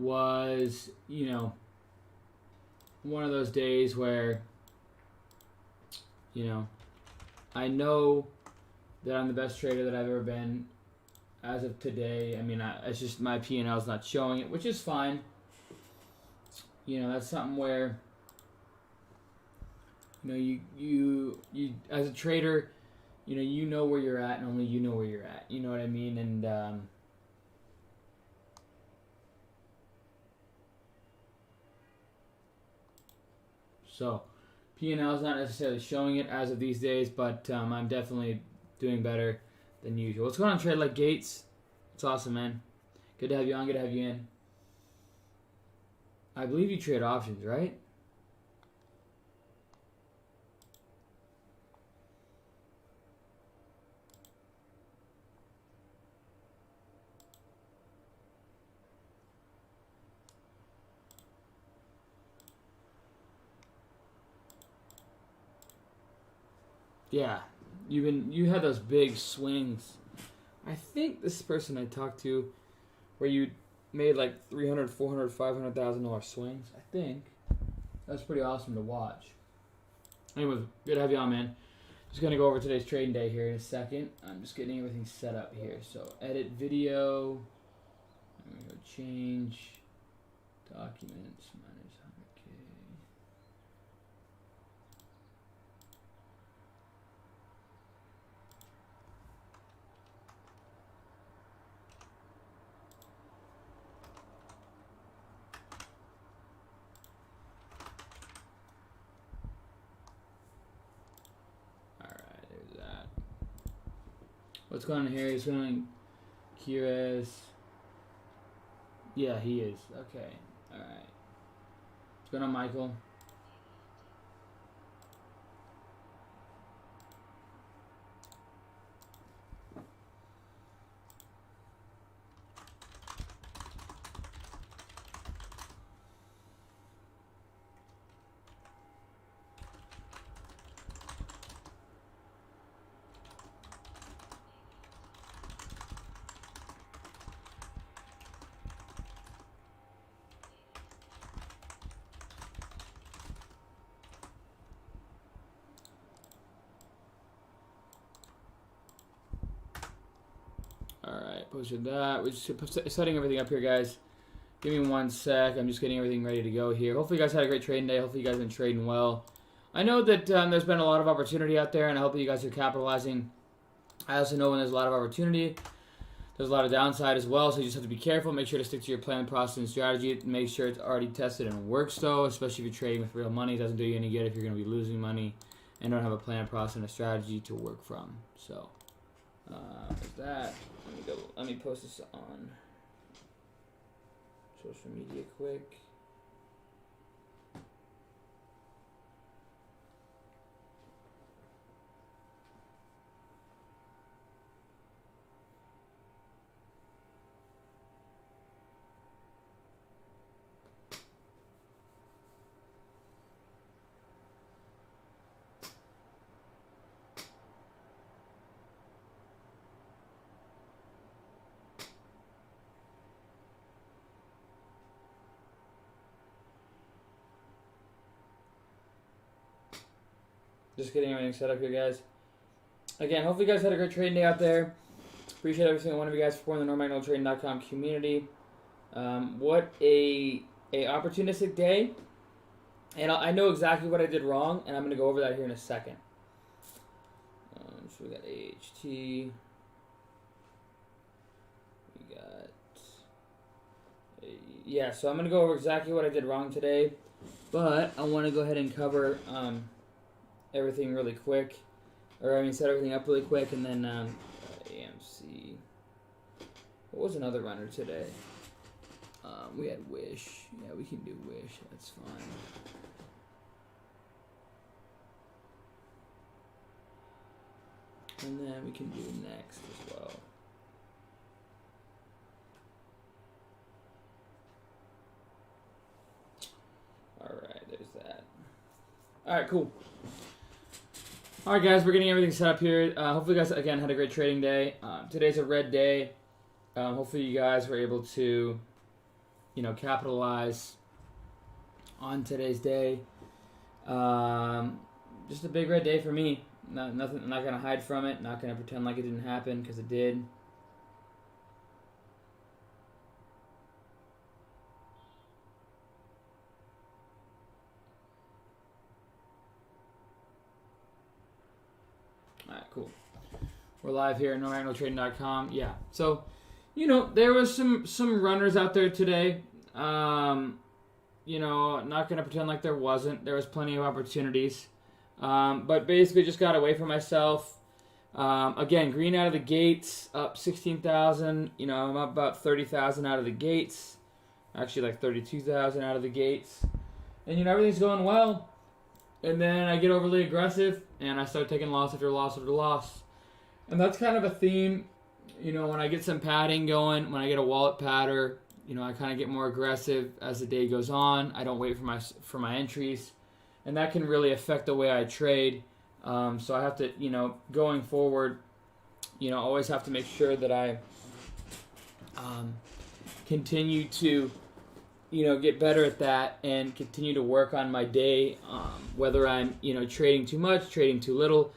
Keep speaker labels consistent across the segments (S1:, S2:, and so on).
S1: was, you know, one of those days where, you know, I know that I'm the best trader that I've ever been as of today. I mean, it's just my P&L is not showing it, which is fine. You know, that's something where, you know, you as a trader, you know where you're at, and only you know where you're at. You know what I mean? And so P&L is not necessarily showing it as of these days, but I'm definitely doing better than usual. What's going on, Trade Like Gates? It's awesome, man. Good to have you on. Good to have you in. I believe you trade options, right? Yeah, you had those big swings. I think this person I talked to, where you made like $300,000, $400,000, $500,000 swings. I think that's pretty awesome to watch. Anyways, good to have you on, man. Just gonna go over today's trading day here in a second. I'm just getting everything set up here. So edit video. I'm gonna go change documents minus 100K. What's going on here? He's going Kires. Yeah, he is. Okay. Alright. What's going on, Michael? Alright, posted that. We're just setting everything up here, guys. Give me 1 sec. I'm just getting everything ready to go here. Hopefully you guys had a great trading day. Hopefully you guys have been trading well. I know that there's been a lot of opportunity out there, and I hope that you guys are capitalizing. I also know when there's a lot of opportunity, there's a lot of downside as well, so you just have to be careful. Make sure to stick to your plan, process, and strategy. Make sure it's already tested and works, though, especially if you're trading with real money. It doesn't do you any good if you're going to be losing money and don't have a plan, process, and a strategy to work from. So, with that, let me post this on social media quick. Just getting everything set up here, guys. Again, hopefully you guys had a great trading day out there. Appreciate every single one of you guys supporting the NorMagnolTrading.com community. What a opportunistic day. And I know exactly what I did wrong, and I'm going to go over that here in a second. So we got AHT. We got... Yeah, so I'm going to go over exactly what I did wrong today. But I want to go ahead and cover... everything really quick, set everything up really quick, and then AMC. What was another runner today? We had Wish. Yeah, we can do Wish. That's fine. And then we can do Next as well. Alright, there's that. Alright, cool. Alright guys, we're getting everything set up here. Hopefully you guys, again, had a great trading day. Today's a red day. Hopefully you guys were able to capitalize on today's day. Just a big red day for me. Nothing. I'm not gonna hide from it. Not gonna pretend like it didn't happen, because it did. All right, cool. We're live here at NoMagnoTrading.com. Yeah. So, there was some runners out there today. Not gonna pretend like there wasn't. There was plenty of opportunities. But basically just got away from myself. Again, green out of the gates, up 16,000. I'm up about 30,000 out of the gates. Actually, like 32,000 out of the gates. And, everything's going well. And then I get overly aggressive, and I start taking loss after loss after loss. And that's kind of a theme. When I get some padding going, when I get a wallet patter, I kind of get more aggressive as the day goes on. I don't wait for my entries. And that can really affect the way I trade. So I have to, going forward, always have to make sure that I continue to, get better at that and continue to work on my day, whether I'm, trading too much, trading too little,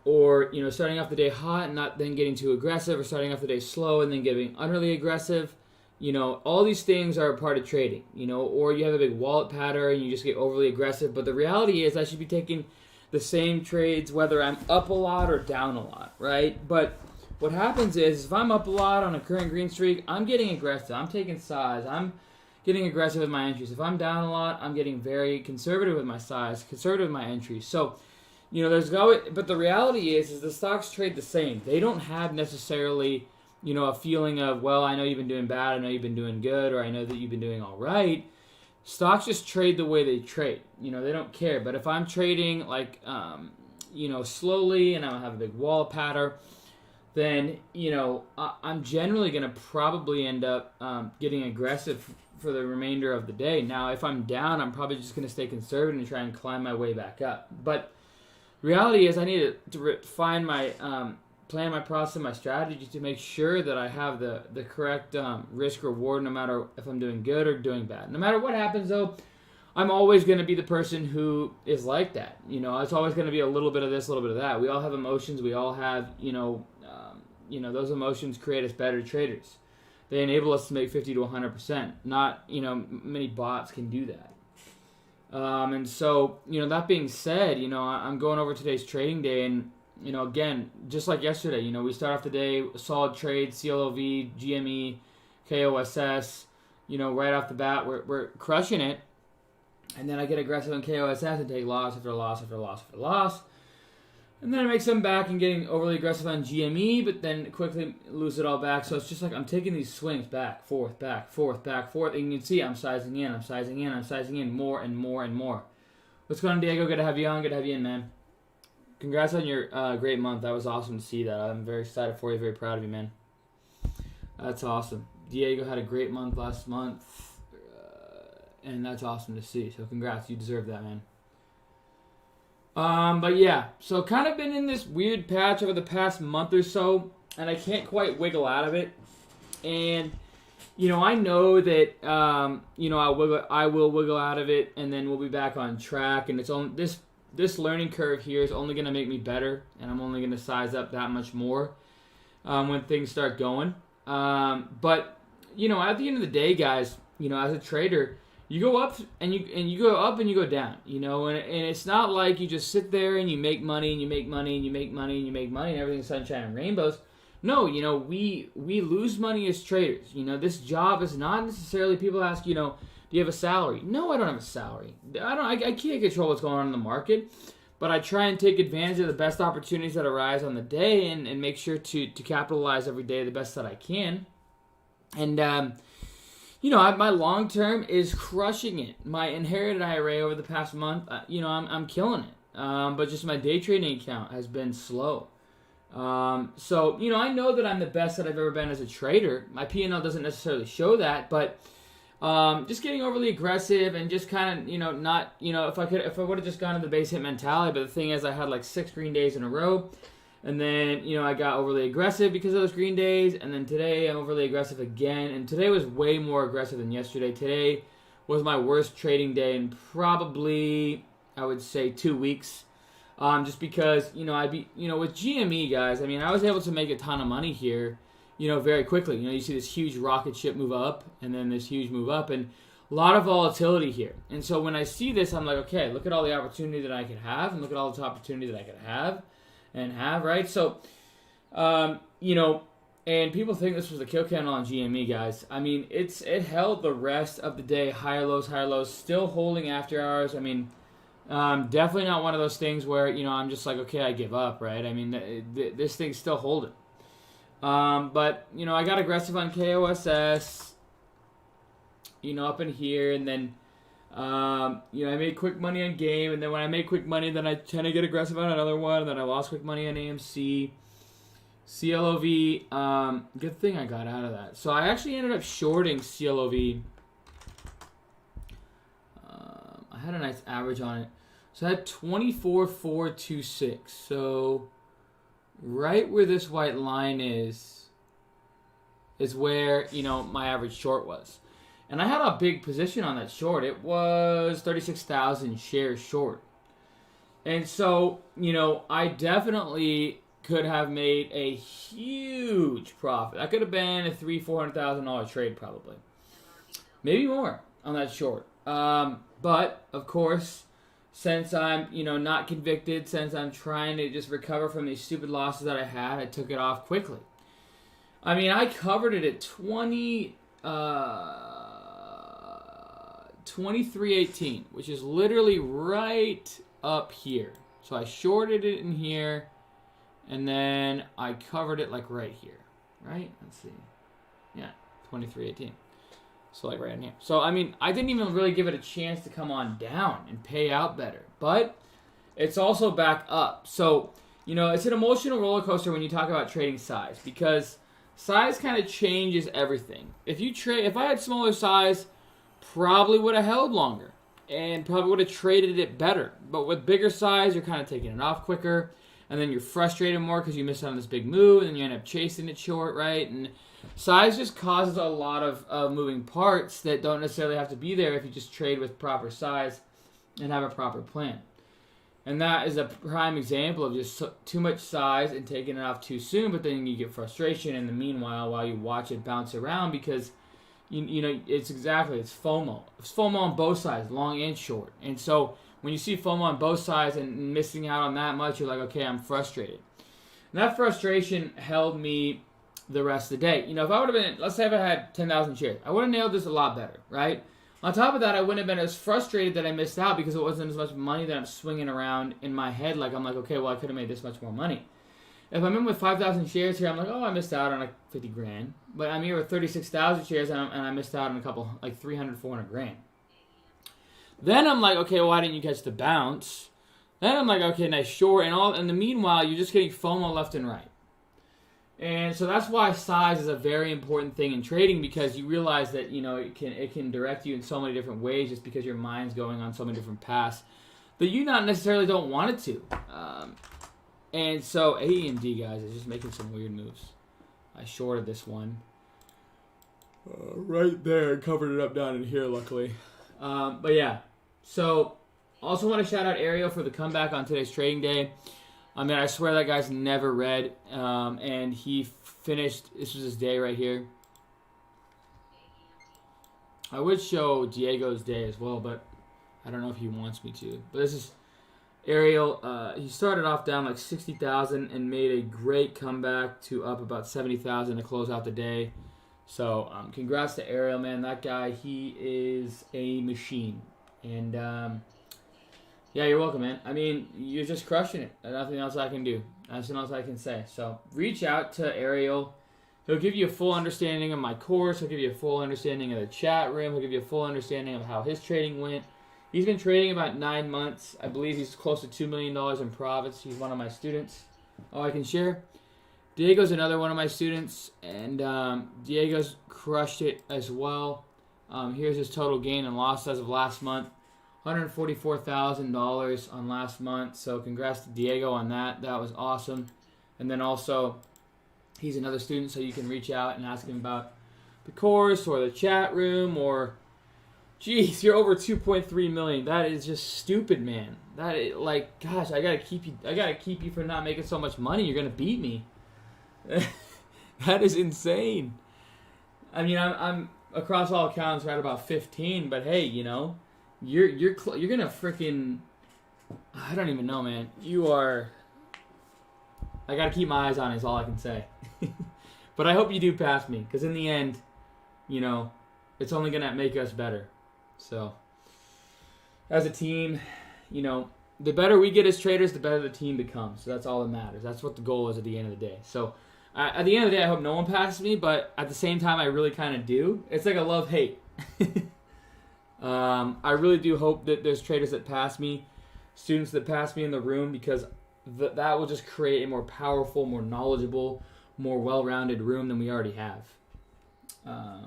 S1: or, starting off the day hot and not then getting too aggressive, or starting off the day slow and then getting utterly aggressive. All these things are a part of trading, or you have a big wallet pattern and you just get overly aggressive. But the reality is I should be taking the same trades whether I'm up a lot or down a lot, right? But what happens is if I'm up a lot on a current green streak, I'm getting aggressive. I'm taking size. I'm getting aggressive with my entries. If I'm down a lot, I'm getting very conservative with my size, conservative with my entries. So, but the reality is the stocks trade the same. They don't have necessarily a feeling of, well, I know you've been doing bad, I know you've been doing good, or I know that you've been doing all right. Stocks just trade the way they trade. They don't care. But if I'm trading slowly and I don't have a big wallet pattern, then, I'm generally going to probably end up getting aggressive for the remainder of the day. Now, if I'm down, I'm probably just going to stay conservative and try and climb my way back up. But reality is I need to find my plan my process, my strategy to make sure that I have the correct risk reward, no matter if I'm doing good or doing bad. No matter what happens, though, I'm always going to be the person who is like that. It's always going to be a little bit of this, a little bit of that. We all have emotions. We all have, those emotions create us better traders. They enable us to make 50 to 100%. Not, many bots can do that. And so, that being said, I'm going over today's trading day, and again, just like yesterday, we start off the day, solid trade, CLOV, GME, KOSS, right off the bat, we're crushing it. And then I get aggressive on KOSS and take loss after loss after loss after loss. And then I make some back and getting overly aggressive on GME, but then quickly lose it all back. So it's just like I'm taking these swings back, forth, back, forth, back, forth. And you can see I'm sizing in, I'm sizing in, I'm sizing in more and more and more. What's going on, Diego? Good to have you on. Good to have you in, man. Congrats on your great month. That was awesome to see that. I'm very excited for you. Very proud of you, man. That's awesome. Diego had a great month last month, and that's awesome to see. So congrats. You deserve that, man. But yeah, so kind of been in this weird patch over the past month or so, and I can't quite wiggle out of it. And, I know that, I will wiggle out of it, and then we'll be back on track. And it's on this learning curve here is only going to make me better, and I'm only going to size up that much more when things start going. But at the end of the day, guys, as a trader, you go up and you go up and you go down, and it's not like you just sit there and you make money and you make money and you make money and you make money and everything's sunshine and rainbows. No, we lose money as traders. This job is not necessarily, people ask, do you have a salary? No, I don't have a salary. I can't control what's going on in the market, but I try and take advantage of the best opportunities that arise on the day and make sure to capitalize every day the best that I can. And, my long term is crushing it. My inherited IRA over the past month, I'm killing it. But just my day trading account has been slow. So, I know that I'm the best that I've ever been as a trader. My P&L doesn't necessarily show that, but just getting overly aggressive and just kind of, not, if I would have just gone to the base hit mentality. But the thing is, I had like 6 green days in a row. And then, you know, I got overly aggressive because of those green days. And then today I'm overly aggressive again. And today was way more aggressive than yesterday. Today was my worst trading day in probably, I would say, 2 weeks. Just because, you know, with GME, guys, I mean, I was able to make a ton of money here, you know, very quickly. You know, you see this huge rocket ship move up and then this huge move up and a lot of volatility here. And so when I see this, I'm like, okay, look at all the opportunity that I could have and look at all the opportunity that I could have, right? So, you know, and people think this was a kill candle on GME, guys. I mean, it held the rest of the day, higher lows, still holding after hours. I mean, definitely not one of those things where, you know, I'm just like, okay, I give up, right? I mean, this thing's still holding. But, you know, I got aggressive on KOSS, you know, up in here, and then, you know, I made quick money on game, and then when I made quick money, then I tend to get aggressive on another one, and then I lost quick money on AMC. CLOV, good thing I got out of that. So I actually ended up shorting CLOV. I had a nice average on it. So I had 24,426. So right where this white line is where, you know, my average short was. And I had a big position on that short. It was 36,000 shares short. And so, you know, I definitely could have made a huge profit. That could have been a $300,000-$400,000 trade probably. Maybe more on that short. But, of course, since I'm, you know, not convicted, since I'm trying to just recover from these stupid losses that I had, I took it off quickly. I mean, I covered it at 23.18, which is literally right up here. So I shorted it in here, and then I covered it like right here, right? Let's see. Yeah, 23.18. So like right in here. So, I mean, I didn't even really give it a chance to come on down and pay out better. But it's also back up. So, you know, it's an emotional roller coaster when you talk about trading size, because size kind of changes everything. If I had smaller size, probably would have held longer and probably would have traded it better. But with bigger size, you're kind of taking it off quicker, and then you're frustrated more because you missed out on this big move, and then you end up chasing it short, right? And size just causes a lot of moving parts that don't necessarily have to be there if you just trade with proper size and have a proper plan. And that is a prime example of just too much size and taking it off too soon, but then you get frustration in the meanwhile while you watch it bounce around because, you know, it's FOMO. It's FOMO on both sides, long and short. And so when you see FOMO on both sides and missing out on that much, you're like, okay, I'm frustrated. And that frustration held me the rest of the day. You know, if I would have been, let's say if I had 10,000 shares, I would have nailed this a lot better, right? On top of that, I wouldn't have been as frustrated that I missed out because it wasn't as much money that I'm swinging around in my head. Like, I'm like, okay, well, I could have made this much more money. If I'm in with 5,000 shares here, I'm like, oh, I missed out on like 50 grand. But I'm here with 36,000 shares and I missed out on a couple, like 300, 400 grand. Then I'm like, okay, well, why didn't you catch the bounce? Then I'm like, okay, nice short. And in the meanwhile, you're just getting FOMO left and right. And so that's why size is a very important thing in trading, because you realize that, you know, it can direct you in so many different ways just because your mind's going on so many different paths that you not necessarily don't want it to. And so AMD, guys, is just making some weird moves. I shorted this one right there and covered it up down in here, luckily. But yeah, so also want to shout out Ariel for the comeback on today's trading day. I mean, I swear that guy's never read, and he finished, this was his day right here. I would show Diego's day as well, but I don't know if he wants me to. But this is Ariel. He started off down like 60,000 and made a great comeback to up about 70,000 to close out the day. So congrats to Ariel, man. That guy, he is a machine. And yeah, you're welcome, man. I mean, you're just crushing it. Nothing else I can do. Nothing else I can say. So reach out to Ariel. He'll give you a full understanding of my course. He'll give you a full understanding of the chat room. He'll give you a full understanding of how his trading went. He's been trading about 9 months. I believe he's close to $2 million in profits. He's one of my students. Oh, I can share. Diego's another one of my students. And Diego's crushed it as well. Here's his total gain and loss as of last month. $144,000 on last month. So congrats to Diego on that. That was awesome. And then also, he's another student, so you can reach out and ask him about the course or the chat room or, geez, you're over 2.3 million. That is just stupid, man. That is, like, gosh, I gotta keep you for not making so much money. You're gonna beat me. That is insane. I mean, I'm across all accounts right about 15, but hey, you know, you're gonna freaking, I don't even know, man. You are. I gotta keep my eyes on it, is all I can say. But I hope you do pass me, because in the end, you know, it's only gonna make us better. So, as a team, you know, the better we get as traders, the better the team becomes. So that's all that matters. That's what the goal is at the end of the day. So, at the end of the day, I hope no one passes me, but at the same time, I really kind of do. It's like a love-hate. I really do hope that there's traders that pass me, students that pass me in the room, because that will just create a more powerful, more knowledgeable, more well-rounded room than we already have.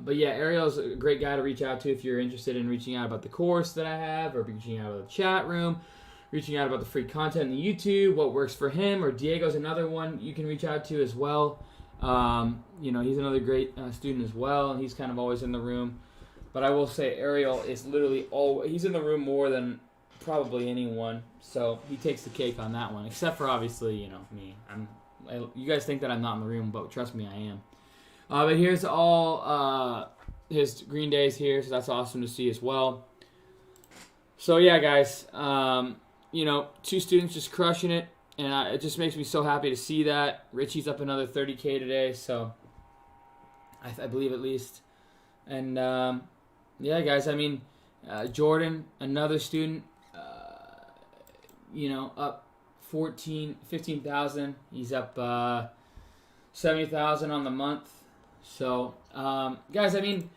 S1: But yeah, Ariel's a great guy to reach out to if you're interested in reaching out about the course that I have, or reaching out about the chat room, reaching out about the free content in the YouTube, what works for him, or Diego's another one you can reach out to as well. You know, he's another great student as well, and he's kind of always in the room. But I will say Ariel is literally he's in the room more than probably anyone, so he takes the cake on that one, except for obviously, you know, me. You guys think that I'm not in the room, but trust me, I am. But here's all his green days here, so that's awesome to see as well. So yeah, guys, you know, 2 students just crushing it, and it just makes me so happy to see that. Richie's up another 30K today, so I believe at least. And yeah, guys, I mean, Jordan, another student, you know, up 15,000. He's up 70,000 on the month. So, guys, I mean,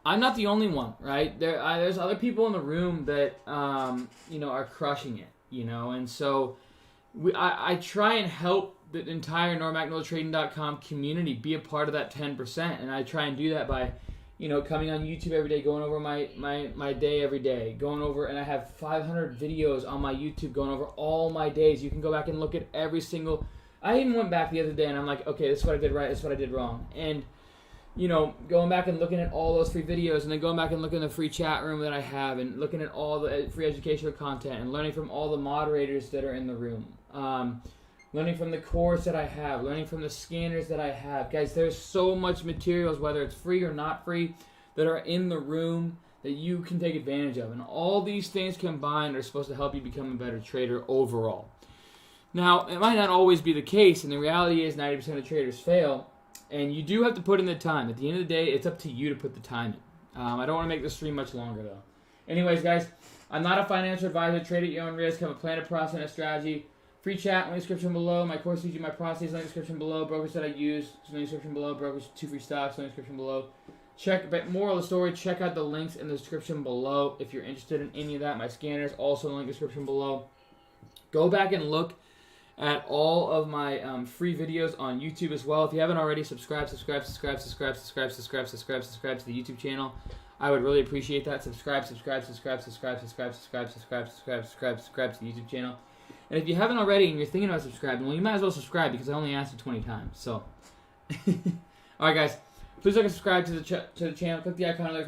S1: I'm not the only one, right? There's other people in the room that, you know, are crushing it, you know, and so I try and help the entire NormackNoTrading.com community be a part of that 10%, and I try and do that by, you know, coming on YouTube every day, going over my day every day, going over, and I have 500 videos on my YouTube going over all my days. You can go back and look at every single. I even went back the other day and I'm like, okay, this is what I did right, this is what I did wrong. And, you know, going back and looking at all those free videos, and then going back and looking at the free chat room that I have, and looking at all the free educational content, and learning from all the moderators that are in the room. Learning from the course that I have, learning from the scanners that I have. Guys, there's so much materials, whether it's free or not free, that are in the room that you can take advantage of. And all these things combined are supposed to help you become a better trader overall. Now, it might not always be the case, and the reality is 90% of traders fail, and you do have to put in the time. At the end of the day, it's up to you to put the time in. I don't want to make this stream much longer, though. Anyways, guys, I'm not a financial advisor. Trade at your own risk. Have a plan, a process, and a strategy. Free chat, link description below. My course teaches you my process, link description below. Brokers that I use, link description below. Brokers, 2 free stocks, link description below. But moral of the story, check out the links in the description below if you're interested in any of that. My scanners, also in the link description below. Go back and look at all of my free videos on YouTube as well. If you haven't already, subscribe to the YouTube channel. I would really appreciate that. Subscribe to the YouTube channel. And if you haven't already and you're thinking about subscribing, well, you might as well subscribe, because I only asked you 20 times. So, all right, guys, please like and subscribe to the channel. Click the icon if I